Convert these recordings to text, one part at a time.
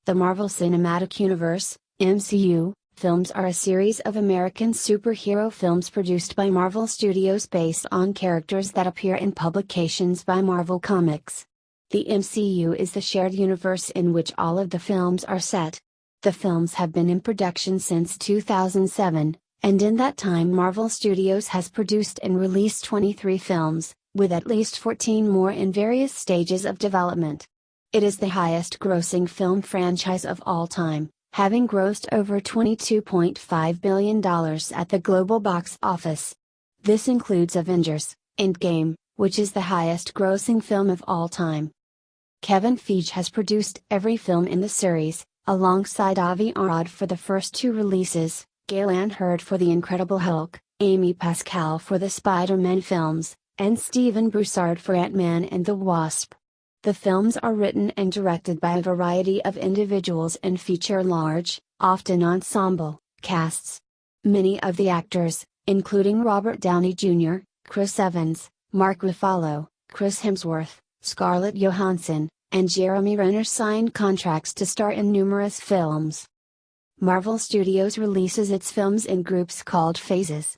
The Marvel Cinematic Universe, MCU, films are a series of American superhero films produced by Marvel Studios based on characters that appear in publications by Marvel Comics. The MCU is the shared universe in which all of the films are set. The films have been in production since 2007, and in that time Marvel Studios has produced and released 23 films, with at least 14 more in various stages of development. It is the highest-grossing film franchise of all time, having grossed over $22.5 billion at the global box office. This includes Avengers: Endgame, which is the highest-grossing film of all time. Kevin Feige has produced every film in the series, alongside Avi Arad for the first two releases, Gale Anne Hurd for The Incredible Hulk, Amy Pascal for the Spider-Man films, and Steven Broussard for Ant-Man and the Wasp. The films are written and directed by a variety of individuals and feature large, often ensemble, casts. Many of the actors, including Robert Downey Jr., Chris Evans, Mark Ruffalo, Chris Hemsworth, Scarlett Johansson, and Jeremy Renner signed contracts to star in numerous films. Marvel Studios releases its films in groups called phases.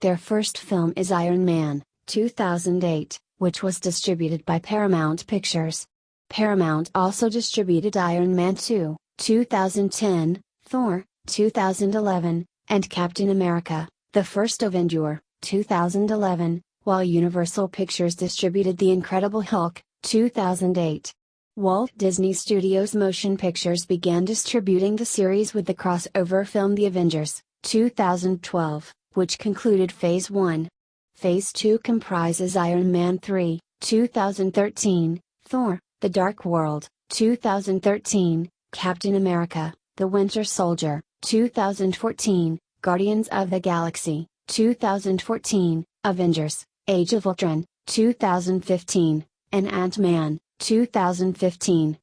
Their first film is Iron Man, 2008, which was distributed by Paramount Pictures. Paramount also distributed Iron Man 2, 2010, Thor, 2011, and Captain America, The First Avenger, 2011, while Universal Pictures distributed The Incredible Hulk, 2008. Walt Disney Studios Motion Pictures began distributing the series with the crossover film The Avengers, 2012, which concluded Phase 1. Phase 2 comprises Iron Man 3, 2013, Thor, The Dark World, 2013, Captain America, The Winter Soldier, 2014, Guardians of the Galaxy, 2014, Avengers, Age of Ultron, 2015, and Ant-Man, 2015.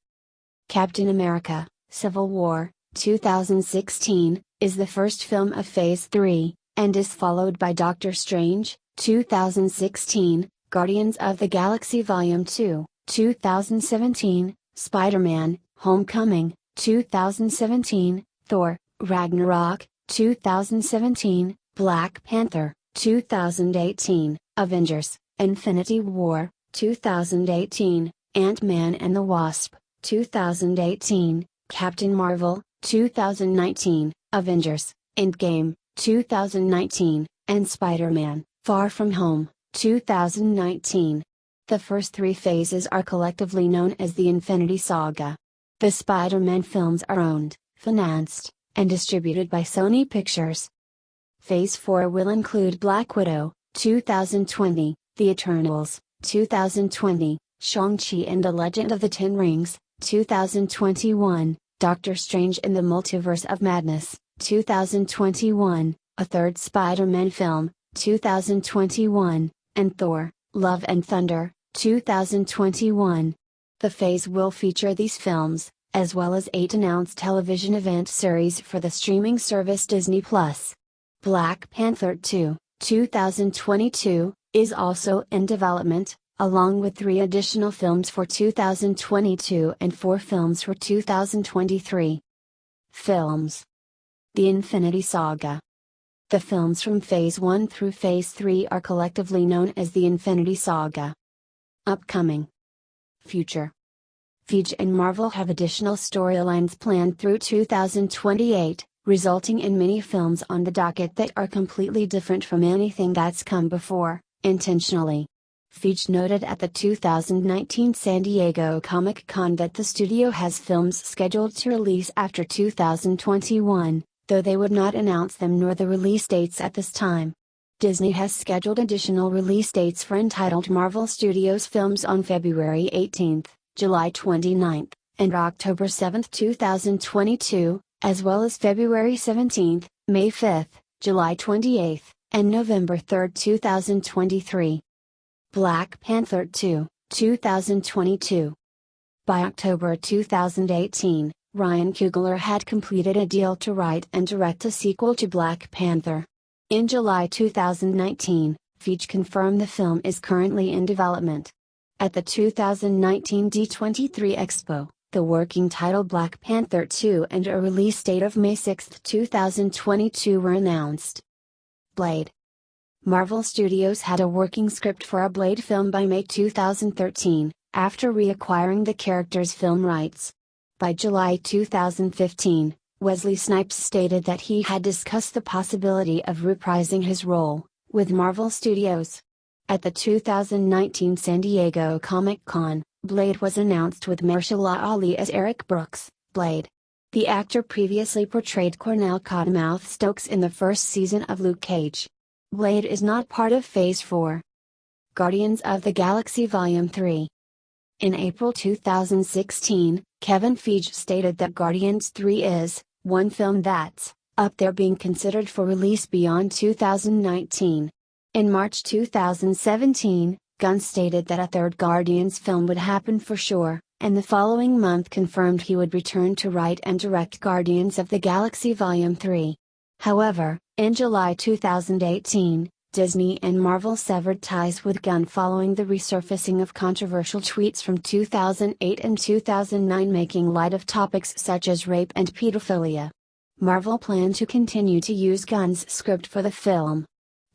Captain America, Civil War, 2016, is the first film of Phase 3, and is followed by Doctor Strange, 2016, Guardians of the Galaxy Volume 2, 2017, Spider-Man: Homecoming, 2017, Thor: Ragnarok, 2017, Black Panther, 2018, Avengers: Infinity War, 2018, Ant-Man and the Wasp, 2018, Captain Marvel, 2019, Avengers: Endgame, 2019, and Spider-Man: Far From Home, 2019. The first three phases are collectively known as the Infinity Saga. The Spider-Man films are owned, financed, and distributed by Sony Pictures. Phase 4 will include Black Widow, 2020, The Eternals, 2020, Shang-Chi and the Legend of the Ten Rings, 2021, Doctor Strange in the Multiverse of Madness, 2021, a third Spider-Man film, 2021, and Thor: Love and Thunder, 2021. The phase will feature these films, as well as 8 announced television event series for the streaming service Disney+. Black Panther 2, 2022, is also in development, along with 3 additional films for 2022 and 4 films for 2023. Films: The Infinity Saga. The films from Phase 1 through Phase 3 are collectively known as the Infinity Saga. Upcoming. Future. Feige and Marvel have additional storylines planned through 2028, resulting in many films on the docket that are completely different from anything that's come before, intentionally. Feige noted at the 2019 San Diego Comic-Con that the studio has films scheduled to release after 2021, though they would not announce them nor the release dates at this time. Disney has scheduled additional release dates for entitled Marvel Studios films on February 18, July 29, and October 7, 2022, as well as February 17, May 5, July 28, and November 3, 2023. Black Panther 2, 2022. By October 2018, Ryan Coogler had completed a deal to write and direct a sequel to Black Panther. In July 2019, Feige confirmed the film is currently in development. At the 2019 D23 Expo, the working title Black Panther 2 and a release date of May 6, 2022 were announced. Blade. Marvel Studios had a working script for a Blade film by May 2013, after reacquiring the character's film rights. By July 2015, Wesley Snipes stated that he had discussed the possibility of reprising his role with Marvel Studios. At the 2019 San Diego Comic-Con, Blade was announced with Mahershala Ali as Eric Brooks, Blade. The actor previously portrayed Cornell Cottonmouth Stokes in the first season of Luke Cage. Blade is not part of Phase 4. Guardians of the Galaxy Volume 3. In April 2016, Kevin Feige stated that Guardians 3 is one film that's up there being considered for release beyond 2019. In March 2017, Gunn stated that a third Guardians film would happen for sure, and the following month confirmed he would return to write and direct Guardians of the Galaxy Volume 3. However, in July 2018, Disney and Marvel severed ties with Gunn following the resurfacing of controversial tweets from 2008 and 2009 making light of topics such as rape and pedophilia. Marvel planned to continue to use Gunn's script for the film.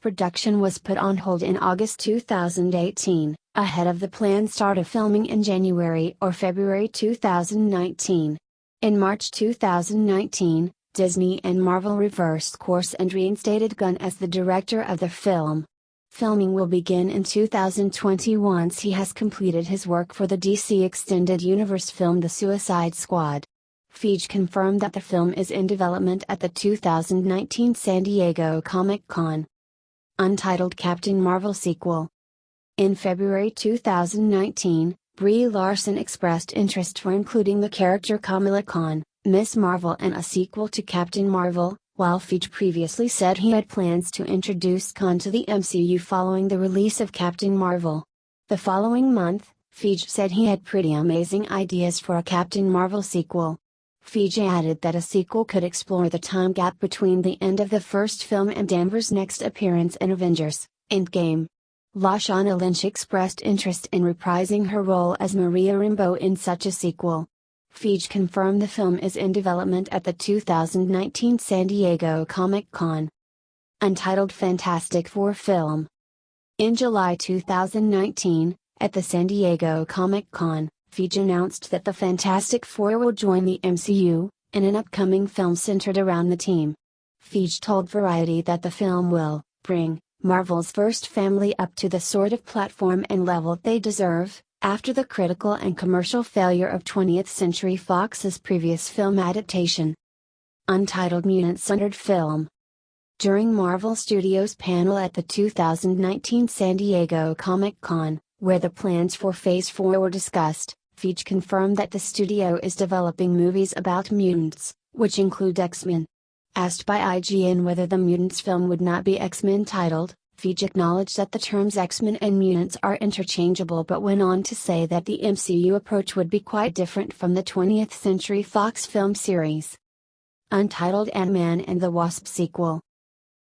Production was put on hold in August 2018, ahead of the planned start of filming in January or February 2019. In March 2019, Disney and Marvel reversed course and reinstated Gunn as the director of the film. Filming will begin in 2020 once he has completed his work for the DC Extended Universe film The Suicide Squad. Feige confirmed that the film is in development at the 2019 San Diego Comic-Con. Untitled Captain Marvel sequel. In February 2019, Brie Larson expressed interest for including the character Kamala Khan, Miss Marvel in a sequel to Captain Marvel, while Feige previously said he had plans to introduce Khan to the MCU following the release of Captain Marvel. The following month, Feige said he had pretty amazing ideas for a Captain Marvel sequel. Feige added that a sequel could explore the time gap between the end of the first film and Danvers' next appearance in Avengers: Endgame. Lashana Lynch expressed interest in reprising her role as Maria Rambeau in such a sequel. Feige confirmed the film is in development at the 2019 San Diego Comic-Con. Untitled Fantastic Four film. In July 2019, at the San Diego Comic-Con, Feige announced that the Fantastic Four will join the MCU, in an upcoming film centered around the team. Feige told Variety that the film will bring Marvel's first family up to the sort of platform and level they deserve, after the critical and commercial failure of 20th Century Fox's previous film adaptation. Untitled Mutant-centered film. During Marvel Studios' panel at the 2019 San Diego Comic-Con, where the plans for Phase 4 were discussed, Feige confirmed that the studio is developing movies about mutants, which include X-Men. Asked by IGN whether the Mutants film would not be X-Men titled, Feige acknowledged that the terms X-Men and mutants are interchangeable but went on to say that the MCU approach would be quite different from the 20th Century Fox film series. Untitled Ant-Man and the Wasp sequel.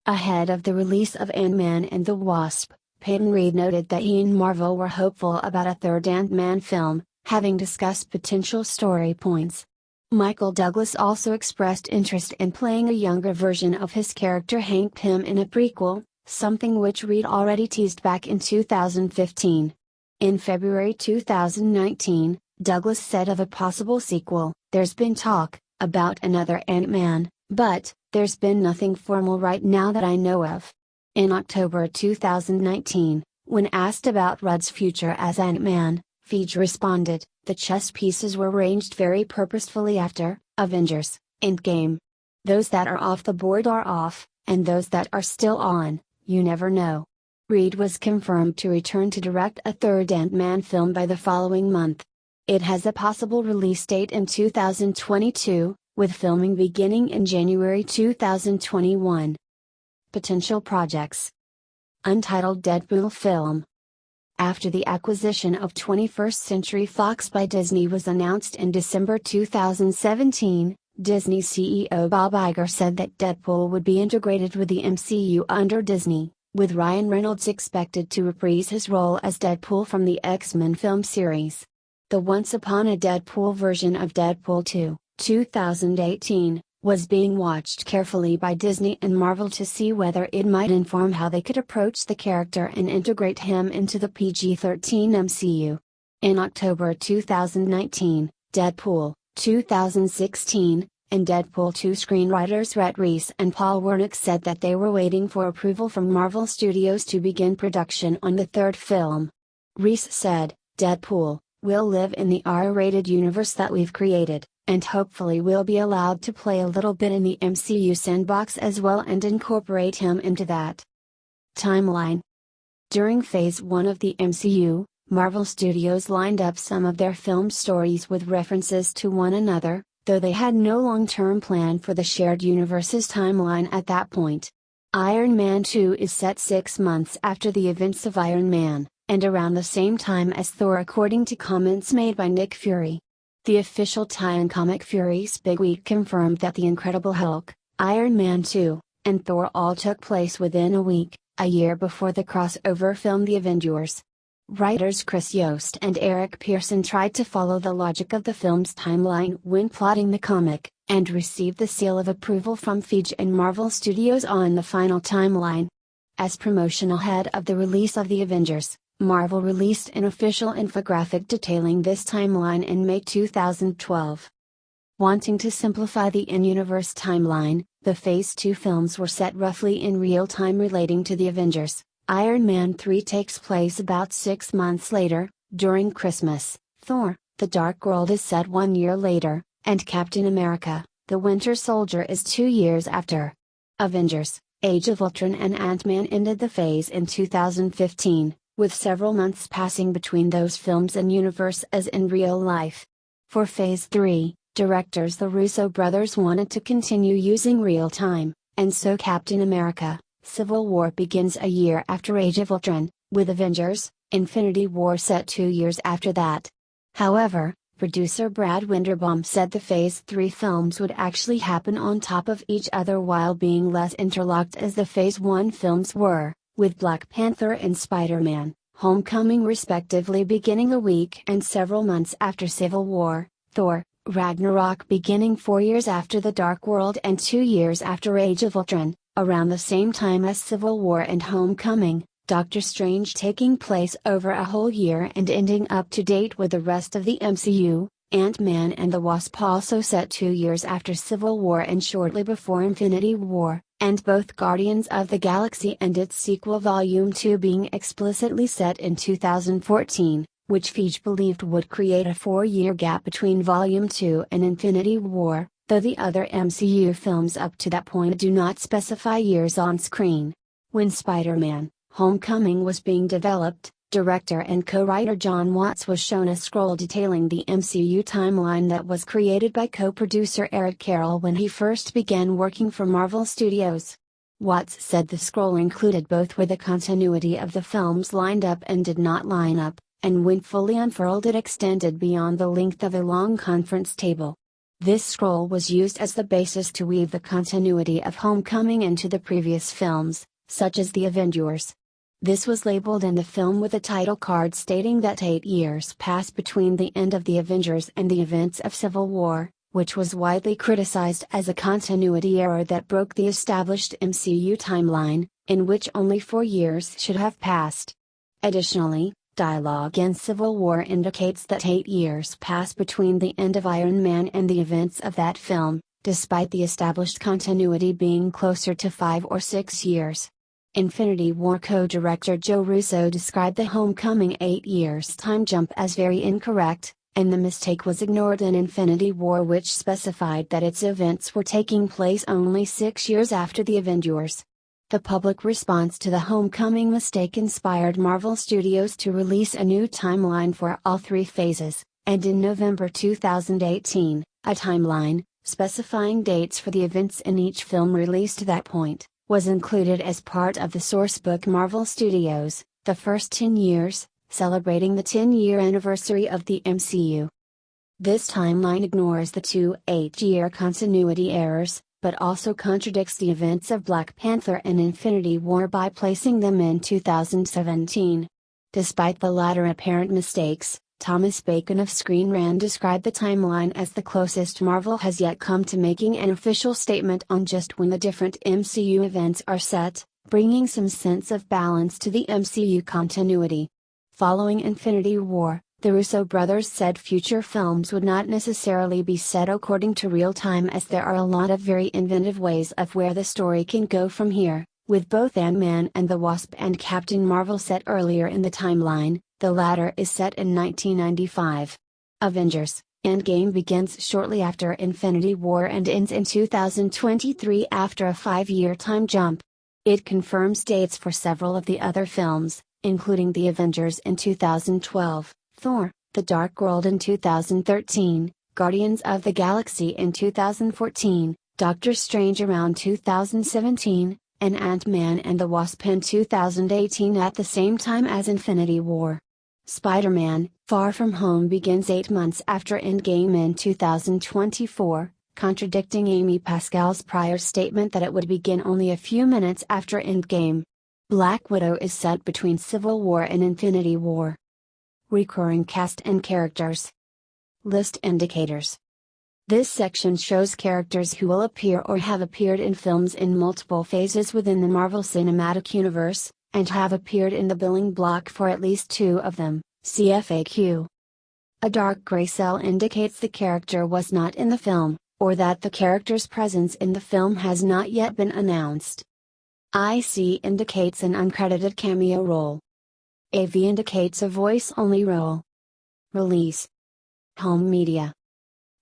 Ahead of the release of Ant-Man and the Wasp, Peyton Reed noted that he and Marvel were hopeful about a third Ant-Man film, having discussed potential story points. Michael Douglas also expressed interest in playing a younger version of his character Hank Pym in a prequel, something which Reed already teased back in 2015. In February 2019, Douglas said of a possible sequel, "There's been talk about another Ant-Man, but there's been nothing formal right now that I know of." In October 2019, when asked about Rudd's future as Ant-Man, Feige responded, "The chess pieces were arranged very purposefully after Avengers: Endgame. Those that are off the board are off, and those that are still on, you never know." Reed was confirmed to return to direct a third Ant-Man film by the following month. It has a possible release date in 2022, with filming beginning in January 2021. Potential projects. Untitled Deadpool film. After the acquisition of 21st Century Fox by Disney was announced in December 2017, Disney CEO Bob Iger said that Deadpool would be integrated with the MCU under Disney, with Ryan Reynolds expected to reprise his role as Deadpool from the X-Men film series. The Once Upon a Deadpool version of Deadpool 2, 2018, was being watched carefully by Disney and Marvel to see whether it might inform how they could approach the character and integrate him into the PG-13 MCU. In October 2019, Deadpool, 2016, and Deadpool 2 screenwriters Rhett Reese and Paul Wernick said that they were waiting for approval from Marvel Studios to begin production on the third film. Reese said, "Deadpool will live in the R-rated universe that we've created, and hopefully we'll be allowed to play a little bit in the MCU sandbox as well and incorporate him into that." Timeline. During Phase 1 of the MCU, Marvel Studios lined up some of their film stories with references to one another, though they had no long-term plan for the shared universe's timeline at that point. Iron Man 2 is set 6 months after the events of Iron Man, and around the same time as Thor according to comments made by Nick Fury. The official tie-in comic Fury's Big Week confirmed that The Incredible Hulk, Iron Man 2, and Thor all took place within a week, a year before the crossover film The Avengers. Writers Chris Yost and Eric Pearson tried to follow the logic of the film's timeline when plotting the comic, and received the seal of approval from Feige and Marvel Studios on the final timeline. As promotion ahead of the release of The Avengers, Marvel released an official infographic detailing this timeline in May 2012. Wanting to simplify the in-universe timeline, the Phase 2 films were set roughly in real time relating to The Avengers. Iron Man 3 takes place about 6 months later, during Christmas. Thor, The Dark World is set 1 year later, and Captain America, The Winter Soldier is 2 years after. Avengers, Age of Ultron and Ant-Man ended the phase in 2015, with several months passing between those films and universe as in real life. For Phase 3, directors the Russo brothers wanted to continue using real time, and so Captain America, Civil War begins a year after Age of Ultron, with Avengers, Infinity War set 2 years after that. However, producer Brad Winderbaum said the Phase 3 films would actually happen on top of each other while being less interlocked as the Phase 1 films were, with Black Panther and Spider-Man, Homecoming respectively beginning a week and several months after Civil War, Thor, Ragnarok beginning 4 years after The Dark World and 2 years after Age of Ultron, around the same time as Civil War and Homecoming, Doctor Strange taking place over a whole year and ending up to date with the rest of the MCU, Ant-Man and the Wasp also set 2 years after Civil War and shortly before Infinity War, and both Guardians of the Galaxy and its sequel Volume 2 being explicitly set in 2014, which Feige believed would create a 4-year gap between Volume 2 and Infinity War, though the other MCU films up to that point do not specify years on screen. When Spider-Man: Homecoming was being developed, director and co-writer John Watts was shown a scroll detailing the MCU timeline that was created by co-producer Eric Carroll when he first began working for Marvel Studios. Watts said the scroll included both where the continuity of the films lined up and did not line up, and when fully unfurled it extended beyond the length of a long conference table. This scroll was used as the basis to weave the continuity of Homecoming into the previous films, such as The Avengers. This was labeled in the film with a title card stating that 8 years passed between the end of The Avengers and the events of Civil War, which was widely criticized as a continuity error that broke the established MCU timeline, in which only 4 years should have passed. Additionally, dialogue in Civil War indicates that 8 years passed between the end of Iron Man and the events of that film, despite the established continuity being closer to 5 or 6 years. Infinity War co-director Joe Russo described the Homecoming 8 years time jump as very incorrect, and the mistake was ignored in Infinity War, which specified that its events were taking place only 6 years after the Avengers. The public response to the Homecoming mistake inspired Marvel Studios to release a new timeline for all 3 phases, and in November 2018, a timeline, specifying dates for the events in each film released to that point, was included as part of the sourcebook Marvel Studios, The First 10 Years, celebrating the 10-year anniversary of the MCU. This timeline ignores the 2 8-year continuity errors, but also contradicts the events of Black Panther and Infinity War by placing them in 2017. Despite the latter apparent mistakes, Thomas Bacon of Screen Rant described the timeline as the closest Marvel has yet come to making an official statement on just when the different MCU events are set, bringing some sense of balance to the MCU continuity. Following Infinity War, the Russo brothers said future films would not necessarily be set according to real time, as there are a lot of very inventive ways of where the story can go from here, with both Ant-Man and the Wasp and Captain Marvel set earlier in the timeline. The latter is set in 1995. Avengers: Endgame begins shortly after Infinity War and ends in 2023 after a 5-year time jump. It confirms dates for several of the other films, including The Avengers in 2012, Thor: The Dark World in 2013, Guardians of the Galaxy in 2014, Doctor Strange around 2017, and Ant-Man and the Wasp in 2018 at the same time as Infinity War. Spider-Man: Far From Home begins 8 months after Endgame in 2024, contradicting Amy Pascal's prior statement that it would begin only a few minutes after Endgame. Black Widow is set between Civil War and Infinity War. Recurring cast and characters. List indicators. This section shows characters who will appear or have appeared in films in multiple phases within the Marvel Cinematic Universe, and have appeared in the billing block for at least 2 of them, CFAQ. A dark gray cell indicates the character was not in the film, or that the character's presence in the film has not yet been announced. IC indicates an uncredited cameo role. AV indicates a voice-only role. Release. Home media.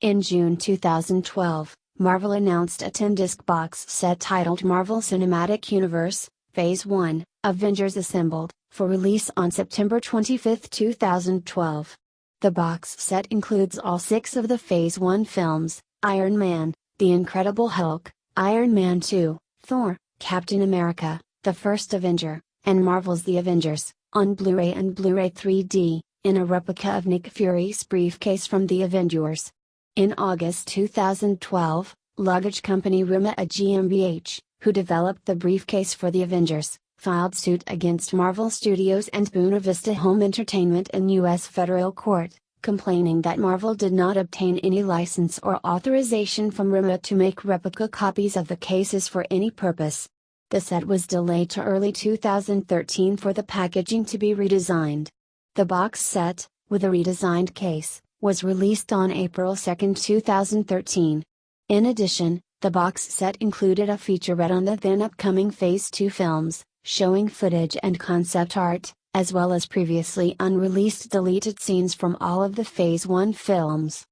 In June 2012, Marvel announced a 10-disc box set titled Marvel Cinematic Universe, Phase 1, Avengers Assembled, for release on September 25, 2012. The box set includes all 6 of the Phase 1 films: Iron Man, The Incredible Hulk, Iron Man 2, Thor, Captain America, The First Avenger, and Marvel's The Avengers, on Blu-ray and Blu-ray 3D, in a replica of Nick Fury's briefcase from The Avengers. In August 2012, luggage company Rima GmbH, who developed the briefcase for The Avengers, filed suit against Marvel Studios and Buena Vista Home Entertainment in U.S. federal court, complaining that Marvel did not obtain any license or authorization from Rima to make replica copies of the cases for any purpose. The set was delayed to early 2013 for the packaging to be redesigned. The box set, with a redesigned case, was released on April 2, 2013. In addition, the box set included a featurette on the then upcoming Phase 2 films, showing footage and concept art, as well as previously unreleased deleted scenes from all of the Phase 1 films.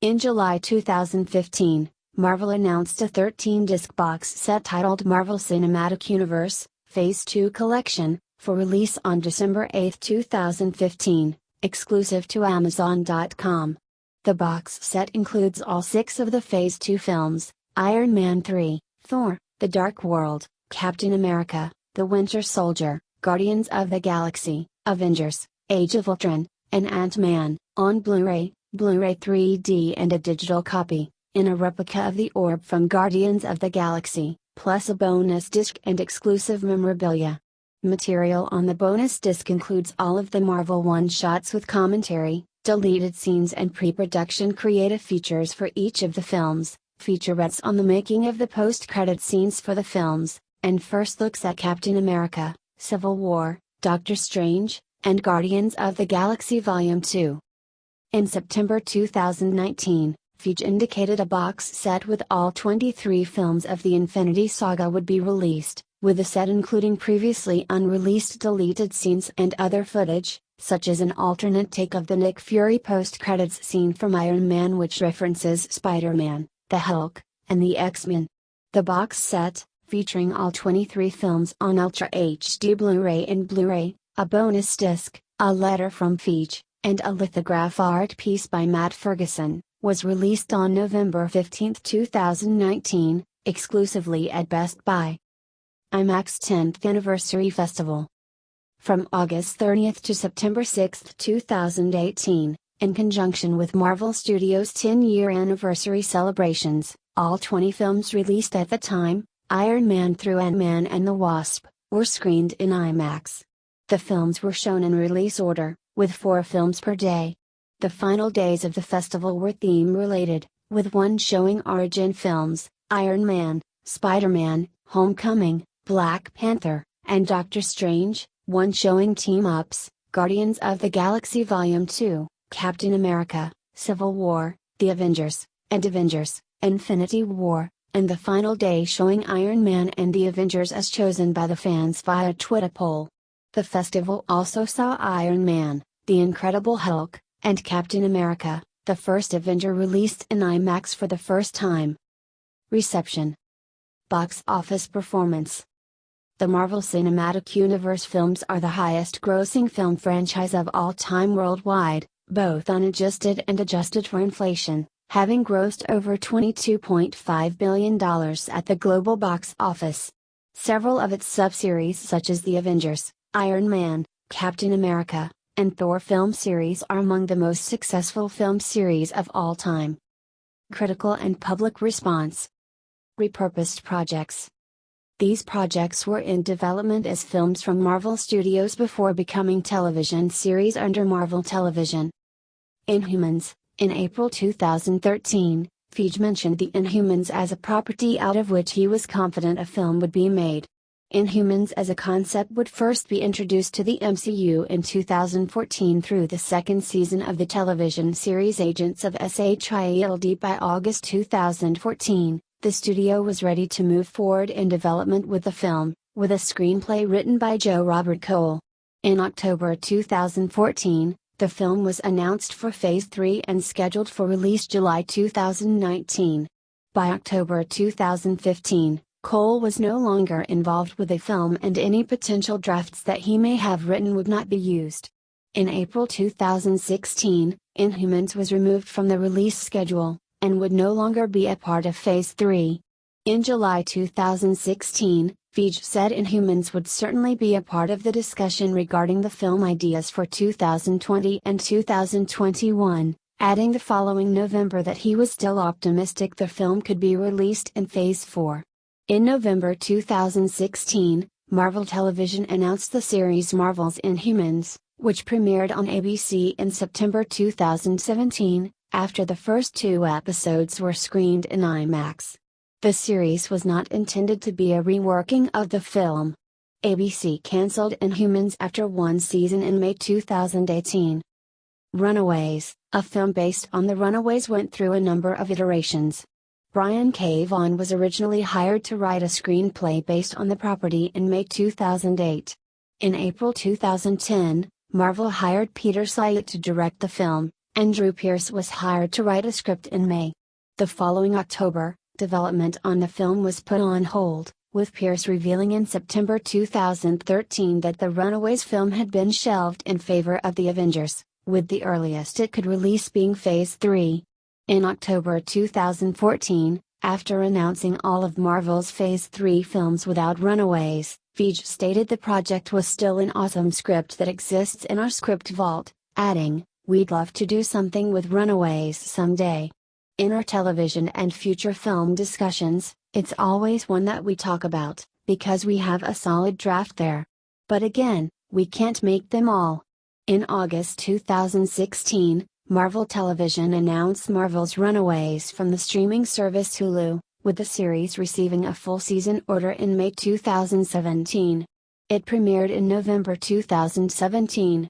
In July 2015, Marvel announced a 13-disc box set titled Marvel Cinematic Universe, Phase 2 Collection, for release on December 8, 2015, exclusive to Amazon.com. The box set includes all 6 of the Phase 2 films: Iron Man 3, Thor: The Dark World, Captain America, The Winter Soldier, Guardians of the Galaxy, Avengers, Age of Ultron, and Ant-Man, on Blu-ray, Blu-ray 3D and a digital copy, in a replica of the orb from Guardians of the Galaxy, plus a bonus disc and exclusive memorabilia. Material on the bonus disc includes all of the Marvel one-shots with commentary, deleted scenes and pre-production creative features for each of the films, featurettes on the making of the post-credit scenes for the films, and first looks at Captain America, Civil War, Doctor Strange, and Guardians of the Galaxy Volume 2. In September 2019, Feige indicated a box set with all 23 films of the Infinity Saga would be released, with the set including previously unreleased deleted scenes and other footage, such as an alternate take of the Nick Fury post-credits scene from Iron Man which references Spider-Man, the Hulk, and the X-Men. The box set, featuring all 23 films on Ultra HD Blu-ray and Blu-ray, a bonus disc, a letter from Feige, and a lithograph art piece by Matt Ferguson, was released on November 15, 2019, exclusively at Best Buy. IMAX 10th Anniversary Festival. From August 30 to September 6, 2018, in conjunction with Marvel Studios' 10-year anniversary celebrations, all 20 films released at the time, Iron Man through Ant-Man and the Wasp, were screened in IMAX. The films were shown in release order, with 4 films per day, The final days of the festival were theme-related, with one showing origin films, Iron Man, Spider-Man, Homecoming, Black Panther, and Doctor Strange, one showing team-ups, Guardians of the Galaxy Volume 2, Captain America, Civil War, The Avengers, and Avengers, Infinity War, and the final day showing Iron Man and the Avengers as chosen by the fans via Twitter poll. The festival also saw Iron Man, The Incredible Hulk, and Captain America, the first Avenger released in IMAX for the first time. Reception. Box office performance. The Marvel Cinematic Universe films are the highest-grossing film franchise of all time worldwide, both unadjusted and adjusted for inflation, having grossed over $22.5 billion at the global box office. Several of its subseries such as The Avengers, Iron Man, Captain America, and Thor film series are among the most successful film series of all time. Critical and public response. Repurposed projects. These projects were in development as films from Marvel Studios before becoming television series under Marvel Television. Inhumans. In April 2013, Feige mentioned the Inhumans as a property out of which he was confident a film would be made. Inhumans as a concept would first be introduced to the MCU in 2014 through the second season of the television series Agents of S.H.I.E.L.D. By August 2014, the studio was ready to move forward in development with the film, with a screenplay written by Joe Robert Cole. In October 2014, the film was announced for Phase 3 and scheduled for release July 2019. By October 2015, Cole was no longer involved with the film and any potential drafts that he may have written would not be used. In April 2016, Inhumans was removed from the release schedule, and would no longer be a part of Phase 3. In July 2016, Feige said Inhumans would certainly be a part of the discussion regarding the film ideas for 2020 and 2021, adding the following November that he was still optimistic the film could be released in Phase 4. In November 2016, Marvel Television announced the series Marvel's Inhumans, which premiered on ABC in September 2017, after the first 2 episodes were screened in IMAX. The series was not intended to be a reworking of the film. ABC cancelled Inhumans after 1 season in May 2018. Runaways, a film based on the Runaways went through a number of iterations. Brian K. Vaughan was originally hired to write a screenplay based on the property in May 2008. In April 2010, Marvel hired Peter Syatt to direct the film, and Drew Pearce was hired to write a script in May. The following October, development on the film was put on hold, with Pearce revealing in September 2013 that the Runaways film had been shelved in favor of The Avengers, with the earliest it could release being Phase 3. In October 2014, after announcing all of Marvel's Phase 3 films without Runaways, Feige stated the project was still an awesome script that exists in our script vault, adding, "We'd love to do something with Runaways someday." In our television and future film discussions, it's always one that we talk about, because we have a solid draft there. But again, we can't make them all. In August 2016, Marvel Television announced Marvel's Runaways from the streaming service Hulu, with the series receiving a full season order in May 2017. It premiered in November 2017.